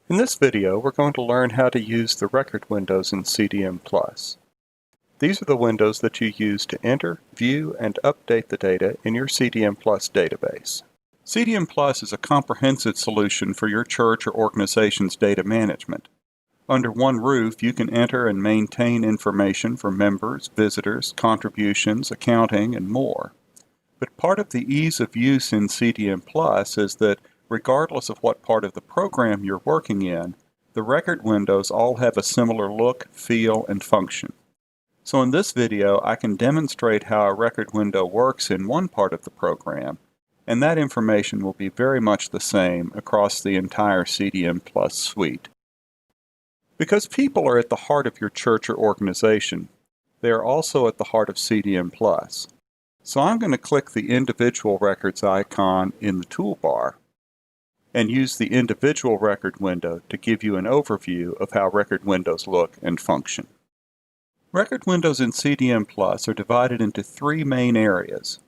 In this video, we're going to learn how to use the record windows in CDM+. These are the windows that you use to enter, view, and update the data in your CDM+ database. CDM+ is a comprehensive solution for your church or organization's data management. Under one roof, you can enter and maintain information for members, visitors, contributions, accounting, and more. But part of the ease of use in CDM+ is that regardless of what part of the program you're working in, the record windows all have a similar look, feel, and function. So in this video, I can demonstrate how a record window works in one part of the program, and that information will be very much the same across the entire CDM+ suite. Because people are at the heart of your church or organization, they are also at the heart of CDM+. So I'm going to click the individual records icon in the toolbar and use the individual record window to give you an overview of how record windows look and function. Record windows in CDM+ are divided into three main areas: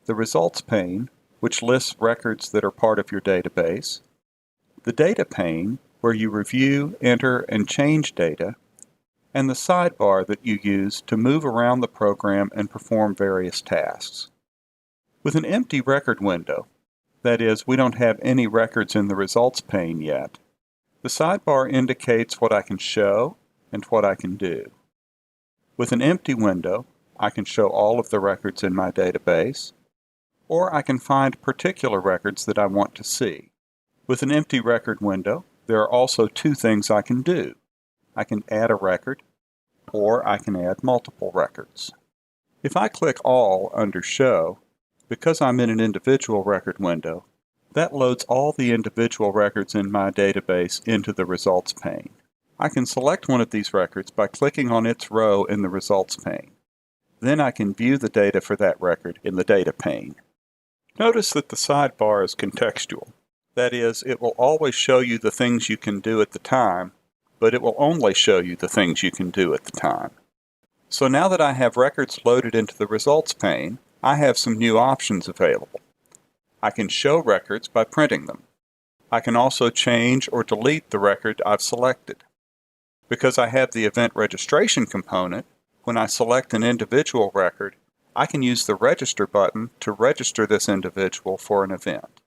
the results pane, which lists records that are part of your database; the data pane, where you review, enter, and change data; and the sidebar that you use to move around the program and perform various tasks. With an empty record window, that is, we don't have any records in the results pane yet, the sidebar indicates what I can show and what I can do. With an empty window, I can show all of the records in my database, or I can find particular records that I want to see. With an empty record window, there are also two things I can do. I can add a record, or I can add multiple records. If I click All under Show, because I'm in an individual record window, that loads all the individual records in my database into the results pane. I can select one of these records by clicking on its row in the results pane. Then I can view the data for that record in the data pane. Notice that the sidebar is contextual. That is, it will always show you the things you can do at the time, but it will only show you the things you can do at the time. So now that I have records loaded into the results pane, I have some new options available. I can show records by printing them. I can also change or delete the record I've selected. Because I have the event registration component, when I select an individual record, I can use the Register button to register this individual for an event.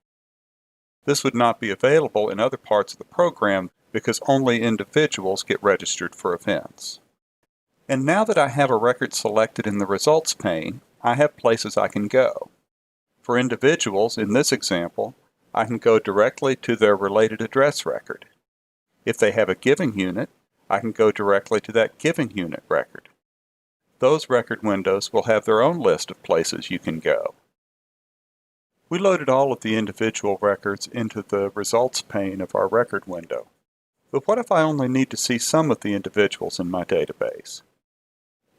This would not be available in other parts of the program because only individuals get registered for events. And now that I have a record selected in the results pane, I have places I can go. For individuals, in this example, I can go directly to their related address record. If they have a giving unit, I can go directly to that giving unit record. Those record windows will have their own list of places you can go. We loaded all of the individual records into the results pane of our record window. But what if I only need to see some of the individuals in my database?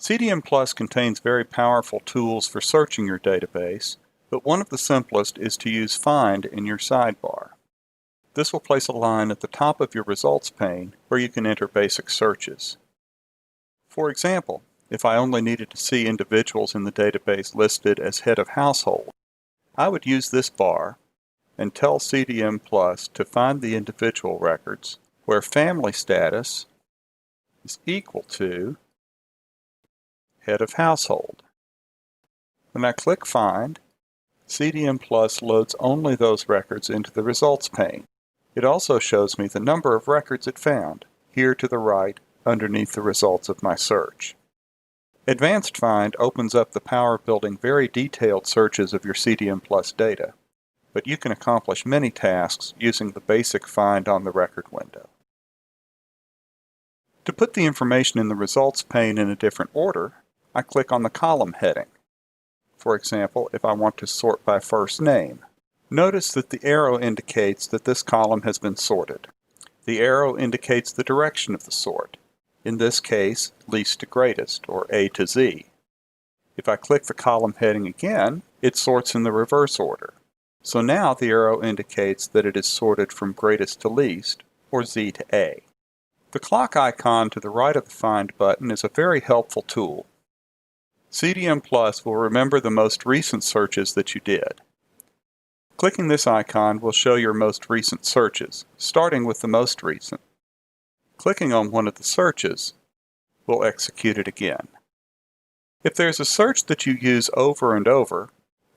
CDM+ contains very powerful tools for searching your database, but one of the simplest is to use Find in your sidebar. This will place a line at the top of your results pane where you can enter basic searches. For example, if I only needed to see individuals in the database listed as head of household, I would use this bar and tell CDM+ to find the individual records where family status is equal to head of household. When I click Find, CDM+ loads only those records into the results pane. It also shows me the number of records it found, here to the right, underneath the results of my search. Advanced Find opens up the power of building very detailed searches of your CDM+ data, but you can accomplish many tasks using the basic Find on the record window. To put the information in the results pane in a different order, I click on the column heading. For example, if I want to sort by first name, notice that the arrow indicates that this column has been sorted. The arrow indicates the direction of the sort, in this case, least to greatest, or A to Z. If I click the column heading again, it sorts in the reverse order. So now the arrow indicates that it is sorted from greatest to least, or Z to A. The clock icon to the right of the Find button is a very helpful tool. CDM+ will remember the most recent searches that you did. Clicking this icon will show your most recent searches, starting with the most recent. Clicking on one of the searches will execute it again. If there's a search that you use over and over,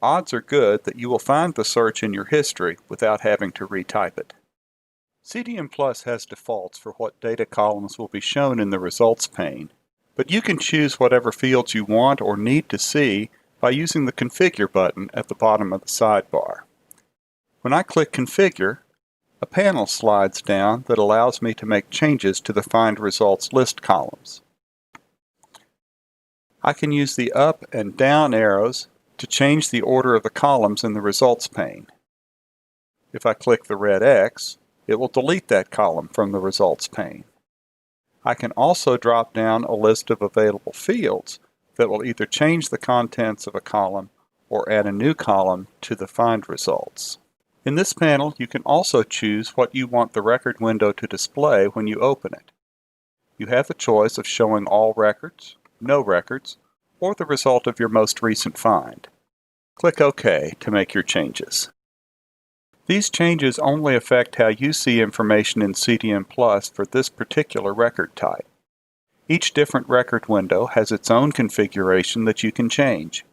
odds are good that you will find the search in your history without having to retype it. CDM Plus has defaults for what data columns will be shown in the results pane, but you can choose whatever fields you want or need to see by using the Configure button at the bottom of the sidebar. When I click Configure, a panel slides down that allows me to make changes to the Find Results list columns. I can use the up and down arrows to change the order of the columns in the results pane. If I click the red X, it will delete that column from the results pane. I can also drop down a list of available fields that will either change the contents of a column or add a new column to the Find Results. In this panel, you can also choose what you want the record window to display when you open it. You have the choice of showing all records, no records, or the result of your most recent find. Click OK to make your changes. These changes only affect how you see information in CDM Plus for this particular record type. Each different record window has its own configuration that you can change.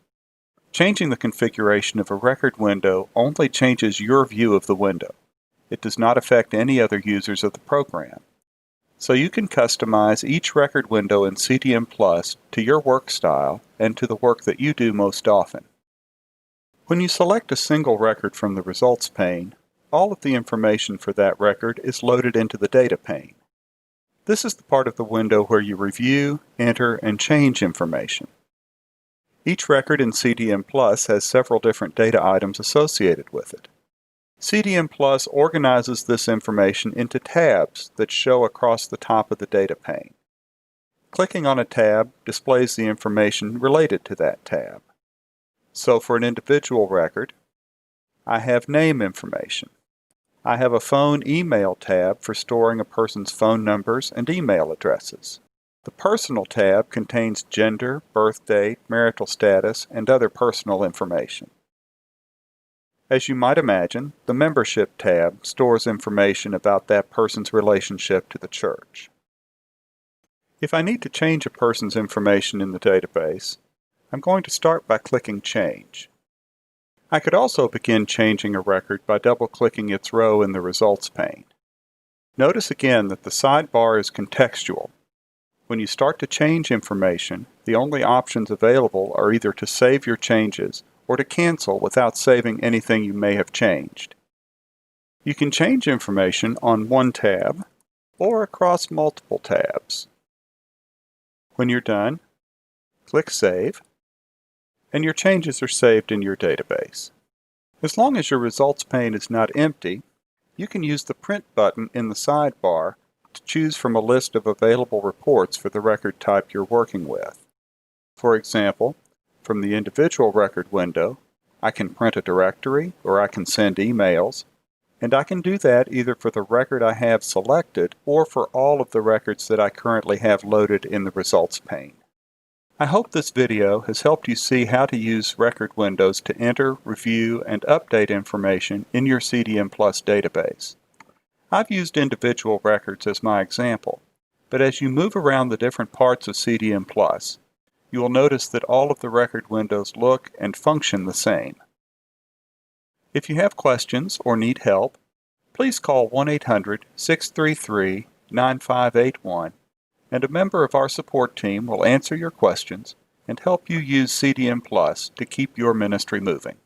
Changing the configuration of a record window only changes your view of the window. It does not affect any other users of the program. So you can customize each record window in CDM Plus to your work style and to the work that you do most often. When you select a single record from the results pane, all of the information for that record is loaded into the data pane. This is the part of the window where you review, enter, and change information. Each record in CDM Plus has several different data items associated with it. CDM Plus organizes this information into tabs that show across the top of the data pane. Clicking on a tab displays the information related to that tab. So for an individual record, I have name information. I have a phone/email tab for storing a person's phone numbers and email addresses. The Personal tab contains gender, birth date, marital status, and other personal information. As you might imagine, the Membership tab stores information about that person's relationship to the church. If I need to change a person's information in the database, I'm going to start by clicking Change. I could also begin changing a record by double-clicking its row in the results pane. Notice again that the sidebar is contextual. When you start to change information, the only options available are either to save your changes or to cancel without saving anything you may have changed. You can change information on one tab or across multiple tabs. When you're done, click Save, and your changes are saved in your database. As long as your results pane is not empty, you can use the Print button in the sidebar to choose from a list of available reports for the record type you're working with. For example, from the individual record window, I can print a directory or I can send emails, and I can do that either for the record I have selected or for all of the records that I currently have loaded in the results pane. I hope this video has helped you see how to use record windows to enter, review, and update information in your CDM Plus database. I've used individual records as my example, but as you move around the different parts of CDM Plus, you will notice that all of the record windows look and function the same. If you have questions or need help, please call 1-800-633-9581 and a member of our support team will answer your questions and help you use CDM Plus to keep your ministry moving.